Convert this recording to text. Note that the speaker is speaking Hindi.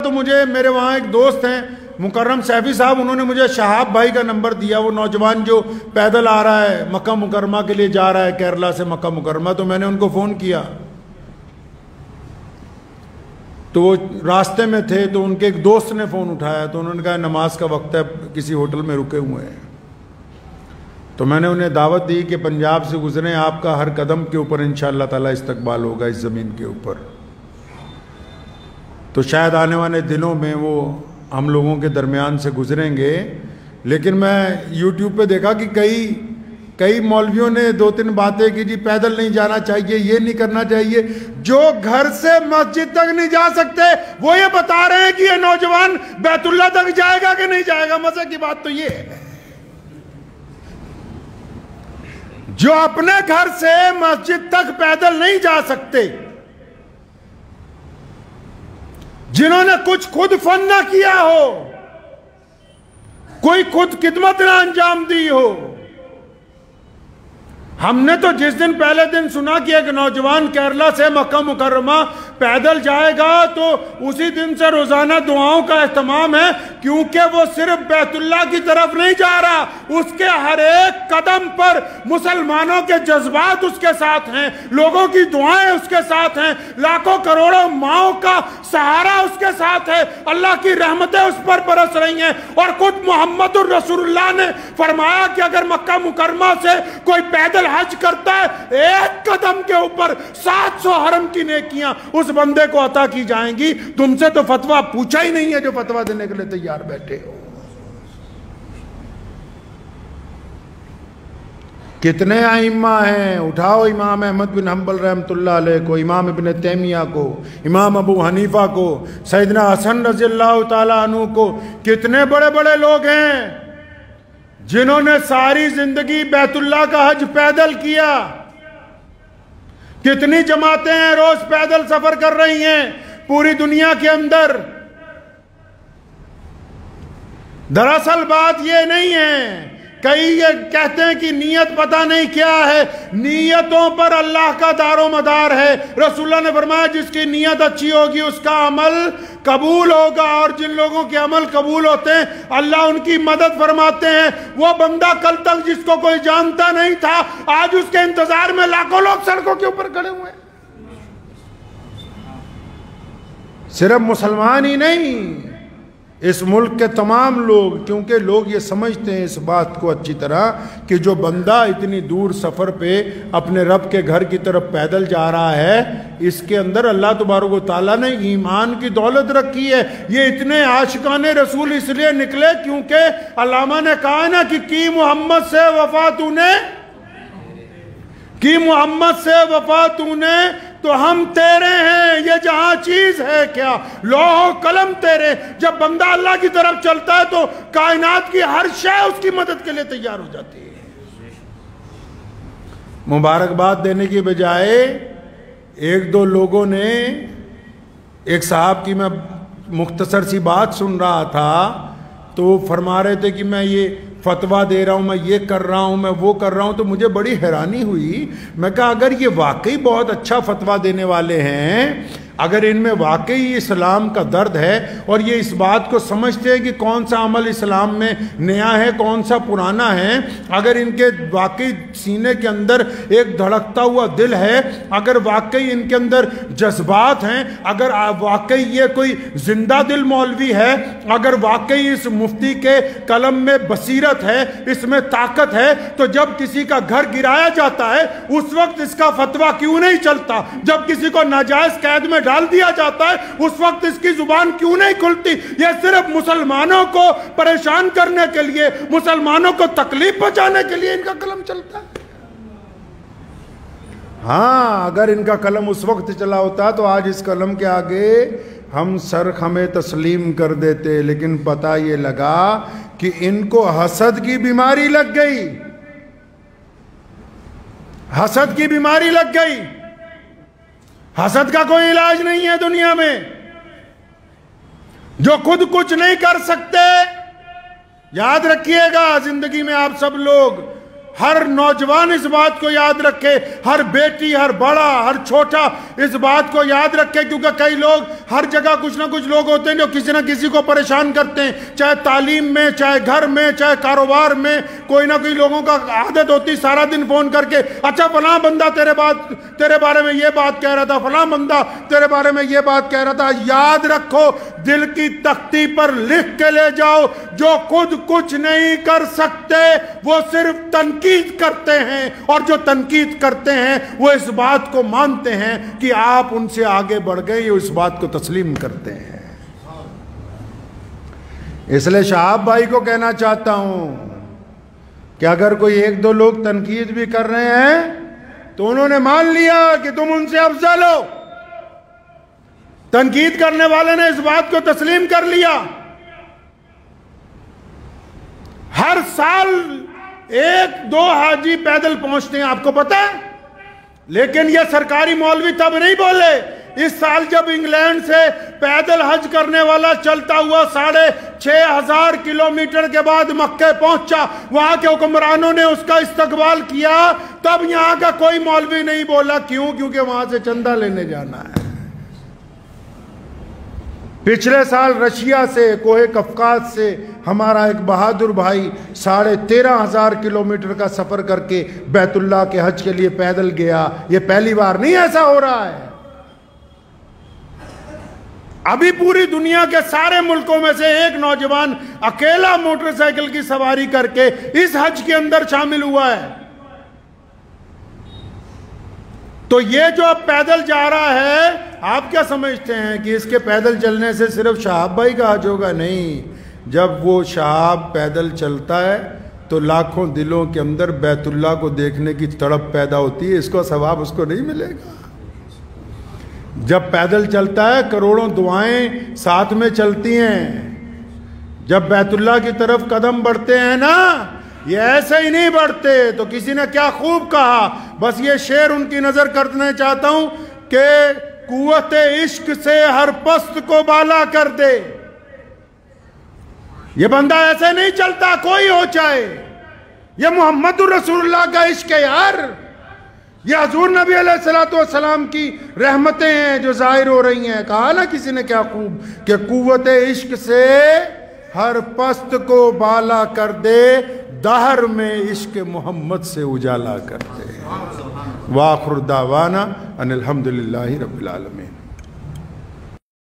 तो मुझे मेरे वहाँ एक दोस्त हैं मुकर्रम सैफी साहब, उन्होंने मुझे शहाब भाई का नंबर दिया, वो नौजवान जो पैदल आ रहा है मक्का मुकर्रमा के लिए जा रहा है, केरला से मक्का मुकर्रमा। तो मैंने उनको फ़ोन किया, तो वो रास्ते में थे, तो उनके एक दोस्त ने फ़ोन उठाया, तो उन्होंने कहा नमाज का वक्त है, किसी होटल में रुके हुए हैं। तो मैंने उन्हें दावत दी कि पंजाब से गुजरें, आपका हर कदम के ऊपर इंशाअल्लाह ताला इस्तकबाल होगा इस ज़मीन के ऊपर। तो शायद आने वाले दिनों में वो हम लोगों के दरमियान से गुजरेंगे। लेकिन मैं यूट्यूब पे देखा कि कई मौलवियों ने 2-3 बातें की, जी पैदल नहीं जाना चाहिए, ये नहीं करना चाहिए। जो घर से मस्जिद तक नहीं जा सकते वो ये बता रहे हैं कि ये नौजवान बैतुल्लाह तक जाएगा कि नहीं जाएगा। मजे की बात तो ये है, जो अपने घर से मस्जिद तक पैदल नहीं जा सकते, जिन्होंने कुछ खुद फन ना किया हो, कोई खुद खिदमत ना अंजाम दी हो। हमने तो जिस दिन पहले दिन सुना कि एक नौजवान केरला से मक्का मुकर्रमा पैदल जाएगा, तो उसी दिन से रोजाना दुआओं का एहतमाम है, क्योंकि वो सिर्फ बैतुल्लाह की तरफ नहीं जा रहा, उसके हर एक कदम पर मुसलमानों के जज्बात उसके साथ हैं, लोगों की दुआएं उसके साथ हैं, लाखों करोड़ों माओं का सहारा उसके साथ है, अल्लाह की रहमतें उस पर बरस रही हैं। और खुद मोहम्मदुर रसूलुल्लाह ने फरमाया कि अगर मक्का मुकर्रमा से कोई पैदल हज करता है, एक कदम के ऊपर 700 हरम की नेकियां उस बंदे को अता की जाएंगी। तुमसे तो फतवा पूछा ही नहीं है, जो फतवा देने के लिए तैयार बैठे हो। कितने आइम्मा हैं, उठाओ इमाम अहमद बिन हम्बल रहमतुल्लाह अलैह को, इमाम इब्न तैमिया को, इमाम अबू हनीफा को, सैयदना हसन रज़ियल्लाहु ताला अन्हु को। कितने बड़े बड़े लोग हैं जिन्होंने सारी जिंदगी बैतुल्लाह का हज पैदल किया। कितनी जमातें हैं रोज पैदल सफर कर रही हैं पूरी दुनिया के अंदर। दरअसल बात ये नहीं है, कई ये कहते हैं कि नीयत पता नहीं क्या है, नीयतों पर अल्लाह का दारो मदार है। रसूलुल्लाह ने फरमाया जिसकी नीयत अच्छी होगी उसका अमल कबूल होगा, और जिन लोगों के अमल कबूल होते हैं अल्लाह उनकी मदद फरमाते हैं। वो बंदा कल तक जिसको कोई जानता नहीं था, आज उसके इंतजार में लाखों लोग सड़कों के ऊपर खड़े हुए हैं। सिर्फ मुसलमान ही नहीं, इस मुल्क के तमाम लोग, क्योंकि लोग ये समझते हैं इस बात को अच्छी तरह कि जो बंदा इतनी दूर सफ़र पे अपने रब के घर की तरफ पैदल जा रहा है, इसके अंदर अल्लाह तबारक व तआला ने ईमान की दौलत रखी है। ये इतने आशिकाने रसूल इसलिए निकले क्योंकि अल्लामा ने कहा ना कि मोहम्मद से वफा तूने, की मोहम्मद से वफा तूने तो हम तेरे हैं, ये जहां चीज है क्या, लौह कलम तेरे। जब बंदा अल्लाह की तरफ चलता है तो कायनात की हर शय उसकी मदद के लिए तैयार हो जाती है। मुबारकबाद देने की बजाय 1-2 लोगों ने, एक साहब की मैं मुख्तसर सी बात सुन रहा था, तो वो फरमा रहे थे कि मैं ये फतवा दे रहा हूँ, मैं ये कर रहा हूँ, मैं वो कर रहा हूँ। तो मुझे बड़ी हैरानी हुई। मैं कहा अगर ये वाकई बहुत अच्छा फतवा देने वाले हैं, अगर इनमें वाकई इस्लाम का दर्द है और ये इस बात को समझते हैं कि कौन सा अमल इस्लाम में नया है कौन सा पुराना है, अगर इनके वाकई सीने के अंदर एक धड़कता हुआ दिल है, अगर वाकई इनके अंदर जज्बात हैं, अगर वाकई ये कोई जिंदा दिल मौलवी है, अगर वाकई इस मुफ्ती के कलम में बसीरत है, इसमें ताकत है, तो जब किसी का घर गिराया जाता है उस वक्त इसका फतवा क्यों नहीं चलता? जब किसी को नाजायज कैद में डाल दिया जाता है उस वक्त इसकी जुबान क्यों नहीं खुलती? यह सिर्फ मुसलमानों को परेशान करने के लिए, मुसलमानों को तकलीफ पहुंचाने के लिए इनका कलम चलता है। हाँ, अगर इनका कलम उस वक्त चला होता तो आज इस कलम के आगे हम सर हमें तस्लीम कर देते। लेकिन पता ये लगा कि इनको हसद की बीमारी लग गई, हसद की बीमारी लग गई। हसद का कोई इलाज नहीं है दुनिया में। जो खुद कुछ नहीं कर सकते, याद रखिएगा जिंदगी में आप सब लोग, हर नौजवान इस बात को याद रखे, हर बेटी, हर बड़ा, हर छोटा, इस बात को याद रखें, क्योंकि कई लोग हर जगह कुछ ना कुछ लोग होते हैं जो किसी ना किसी को परेशान करते हैं, चाहे तालीम में, चाहे घर में, चाहे कारोबार में। कोई ना कोई लोगों का आदत होती सारा दिन फोन करके, अच्छा फलां बंदा तेरे बारे में ये बात कह रहा था, फलां बंदा तेरे बारे में ये बात कह रहा था। याद रखो, दिल की तख्ती पर लिख के ले जाओ, जो खुद कुछ नहीं कर सकते वो सिर्फ तनकीद करते हैं, और जो तनकीद करते हैं वो इस बात को मानते हैं कि आप उनसे आगे बढ़ गए, ये इस बात को तस्लीम करते हैं। इसलिए शहाब भाई को कहना चाहता हूं कि अगर कोई एक दो लोग तनकीद भी कर रहे हैं तो उन्होंने मान लिया कि तुम उनसे अफजल हो। तनकीद करने वाले ने इस बात को तस्लीम कर लिया। हर साल 1-2 हाजी पैदल पहुंचते हैं, आपको पता है, लेकिन ये सरकारी मौलवी तब नहीं बोले। इस साल जब इंग्लैंड से पैदल हज करने वाला चलता हुआ 6,500 किलोमीटर के बाद मक्के पहुंचा, वहां के हुक्मरानों ने उसका इस्तकबाल किया, तब यहां का कोई मौलवी नहीं बोला। क्यों? क्योंकि वहां से चंदा लेने जाना है। पिछले साल रशिया से, कोहे कफकाज से हमारा एक बहादुर भाई 13,500 किलोमीटर का सफर करके बैतुल्लाह के हज के लिए पैदल गया। ये पहली बार नहीं ऐसा हो रहा है। अभी पूरी दुनिया के सारे मुल्कों में से एक नौजवान अकेला मोटरसाइकिल की सवारी करके इस हज के अंदर शामिल हुआ है। तो ये जो अब पैदल जा रहा है, आप क्या समझते हैं कि इसके पैदल चलने से सिर्फ शहाब भाई का हज होगा? नहीं, जब वो शहाब पैदल चलता है तो लाखों दिलों के अंदर बैतुल्लाह को देखने की तड़प पैदा होती है। इसको सवाब उसको नहीं मिलेगा। जब पैदल चलता है करोड़ों दुआएं साथ में चलती हैं। जब बैतुल्लाह की तरफ कदम बढ़ते हैं ना, ये ऐसे ही नहीं बढ़ते। तो किसी ने क्या खूब कहा, बस ये शेर उनकी नजर करने चाहता हूं कि कुव्वत इश्क से हर पस्त को बाला कर दे। ये बंदा ऐसे नहीं चलता, कोई हो चाहे। ये मोहम्मद रसूलुल्लाह का इश्क है यार। ये हजूर नबी अलैहिस्सलातु वस्सलाम की रहमतें हैं जो जाहिर हो रही हैं। कहा ना किसी ने क्या खूब कि कुव्वत इश्क से हर पस्त को बाला कर दे, दहर में इश्क मोहम्मद से उजाला कर दे। वाखिर दावाना अनिल हम्दुलिल्लाहि रब्बिल आलमीन।